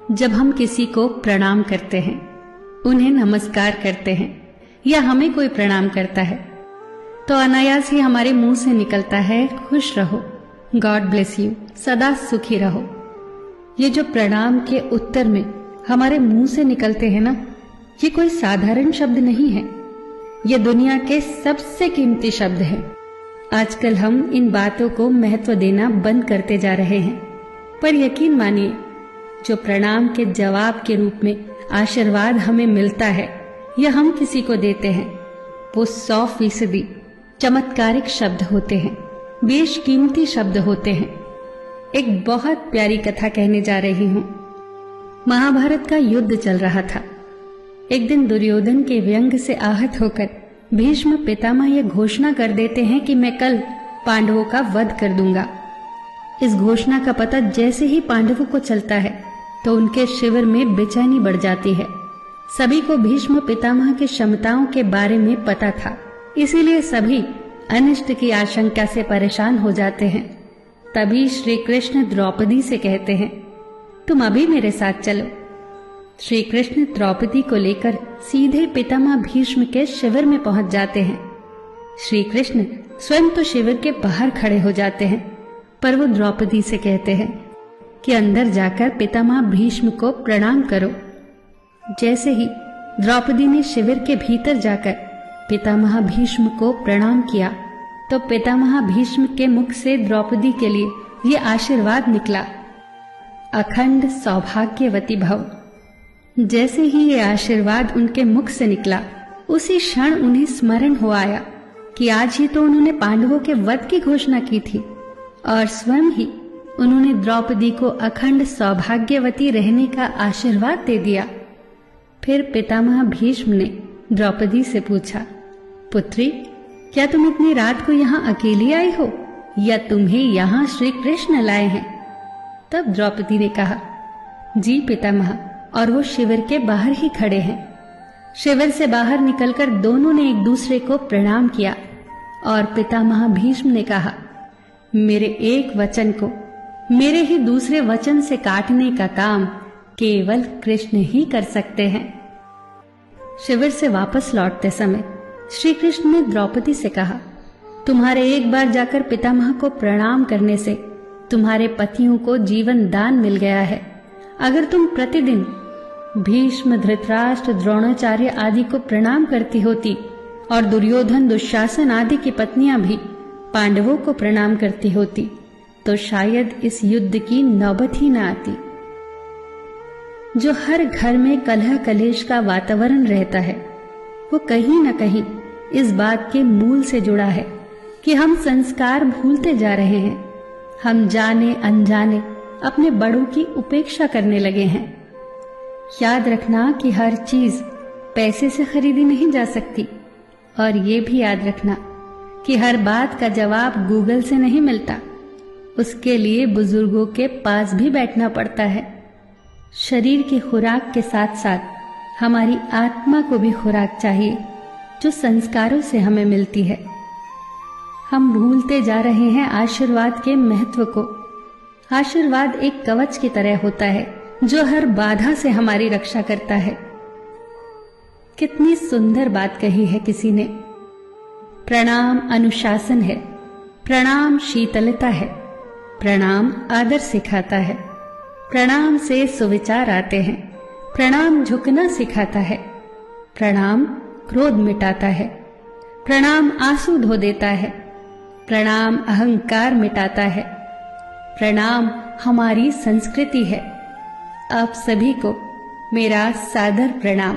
जब हम किसी को प्रणाम करते हैं, उन्हें नमस्कार करते हैं या हमें कोई प्रणाम करता है, तो अनायास ही हमारे मुंह से निकलता है खुश रहो, गॉड ब्लेस यू, सदा सुखी रहो। ये जो प्रणाम के उत्तर में हमारे मुंह से निकलते हैं ना, ये कोई साधारण शब्द नहीं है, ये दुनिया के सबसे कीमती शब्द हैं। आजकल हम इन बातों को महत्व देना बंद करते जा रहे हैं, पर यकीन मानिए, जो प्रणाम के जवाब के रूप में आशीर्वाद हमें मिलता है या हम किसी को देते हैं, वो 100% चमत्कारिक शब्द होते हैं, बेशकीमती शब्द होते हैं। एक बहुत प्यारी कथा कहने जा रही हूं। महाभारत का युद्ध चल रहा था। एक दिन दुर्योधन के व्यंग से आहत होकर भीष्म पितामह यह घोषणा कर देते हैं कि मैं कल पांडवों का वध कर दूंगा। इस घोषणा का पता जैसे ही पांडवों को चलता है तो उनके शिविर में बेचैनी बढ़ जाती है। सभी को भीष्म पितामह की क्षमताओं के बारे में पता था, इसीलिए सभी अनिष्ट की आशंका से परेशान हो जाते हैं। तभी श्री कृष्ण द्रौपदी से कहते हैं, तुम अभी मेरे साथ चलो। श्री कृष्ण द्रौपदी को लेकर सीधे पितामह भीष्म के शिविर में पहुंच जाते हैं। श्री कृष्ण स्वयं तो शिविर के बाहर खड़े हो जाते हैं, पर वो द्रौपदी से कहते हैं कि अंदर जाकर पितामह भीष्म को प्रणाम करो। जैसे ही द्रौपदी ने शिविर के भीतर जाकर पितामह भीष्म को प्रणाम किया, तो पितामह भीष्म के मुख से द्रौपदी के लिए ये आशीर्वाद निकला, अखंड सौभाग्यवती भव। जैसे ही ये आशीर्वाद उनके मुख से निकला, उसी क्षण उन्हें स्मरण हो आया कि आज ही तो उन्होंने पांडवों के वध की घोषणा की थी और स्वयं ही उन्होंने द्रौपदी को अखंड सौभाग्यवती रहने का आशीर्वाद दे दिया। फिर पितामह भीष्म ने द्रौपदी से पूछा, पुत्री, क्या तुम इतनी रात को यहाँ अकेली आई हो या तुम्हें यहाँ श्री कृष्ण लाए हैं? तब द्रौपदी ने कहा, जी पितामह, और वो शिविर के बाहर ही खड़े हैं। शिविर से बाहर निकलकर दोनों ने एक दूसरे को प्रणाम किया और पितामह भीष्म ने कहा, मेरे एक वचन को मेरे ही दूसरे वचन से काटने का काम केवल कृष्ण ही कर सकते हैं। शिविर से वापस लौटते समय श्री कृष्ण ने द्रौपदी से कहा, तुम्हारे एक बार जाकर पितामह को प्रणाम करने से तुम्हारे पतियों को जीवन दान मिल गया है। अगर तुम प्रतिदिन भीष्म, धृतराष्ट्र, द्रोणाचार्य आदि को प्रणाम करती होती और दुर्योधन, दुशासन आदि की पत्नियां भी पांडवों को प्रणाम करती होती, तो शायद इस युद्ध की नौबत ही न आती। जो हर घर में कलह कलेश का वातावरण रहता है, वो कहीं न कहीं इस बात के मूल से जुड़ा है कि हम संस्कार भूलते जा रहे हैं। हम जाने अनजाने अपने बड़ों की उपेक्षा करने लगे हैं। याद रखना कि हर चीज पैसे से खरीदी नहीं जा सकती, और ये भी याद रखना कि हर बात का जवाब गूगल से नहीं मिलता। उसके लिए बुजुर्गों के पास भी बैठना पड़ता है। शरीर की खुराक के साथ साथ हमारी आत्मा को भी खुराक चाहिए, जो संस्कारों से हमें मिलती है। हम भूलते जा रहे हैं आशीर्वाद के महत्व को। आशीर्वाद एक कवच की तरह होता है, जो हर बाधा से हमारी रक्षा करता है। कितनी सुंदर बात कही है किसी ने। प्रणाम अनुशासन है, प्रणाम शीतलता है, प्रणाम आदर सिखाता है, प्रणाम से सुविचार आते हैं, प्रणाम झुकना सिखाता है, प्रणाम क्रोध मिटाता है, प्रणाम आंसू धो देता है, प्रणाम अहंकार मिटाता है, प्रणाम हमारी संस्कृति है। आप सभी को मेरा सादर प्रणाम।